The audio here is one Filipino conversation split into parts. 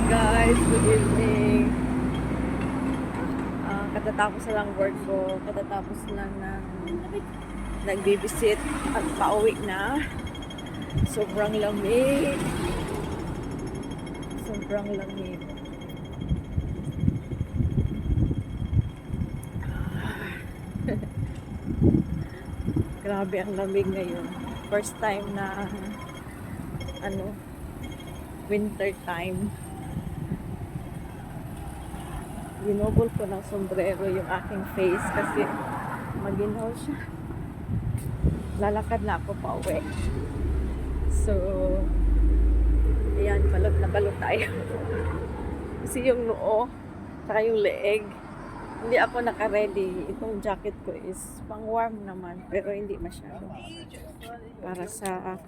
Guys, good evening. Katatapos na lang work ko. Katatapos lang ng nag-babysit at pauwi na. Sobrang lamig. Sobrang lamig. Grabe ang lamig ngayon. First time na winter time. Ginobol ko ng sombrero yung aking face kasi maginaw siya. Lalakad na ako pa uwi. So, ayan, balot na balot tayo. Kasi yung noo, saka yung leeg, hindi ako naka-ready. Itong jacket ko is pang warm naman, pero hindi masyado. Para sa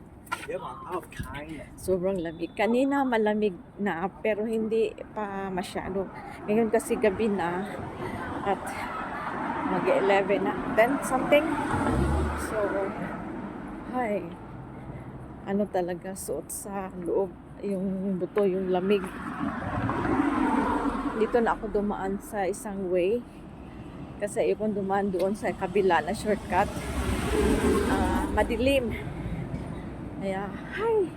sobrang lamig. Kanina malamig na, pero hindi pa masyado. Ngayon kasi gabi na at mag-11 na, 10 something. So, hi. Ano talaga, suot sa loob, yung buto, yung lamig. Dito na ako dumaan sa isang way. Kasi kung dumaan doon sa kabila na shortcut, madilim. Kaya, hi!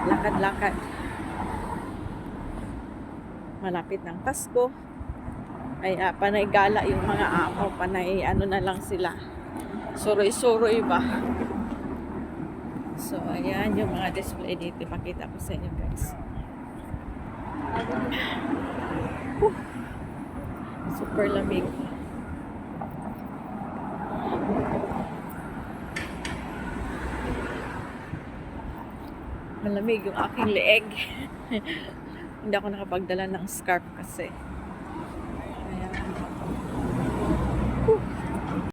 Lakad-lakad. Malapit ng Pasko. Kaya panay gala yung mga amo. Panay ano na lang sila. Suroy-suroy ba? So, ayan yung mga display dito. Pakita ko sa inyo guys. Super lamig. Malamig yung aking leeg. Hindi ako nakapagdala ng scarf kasi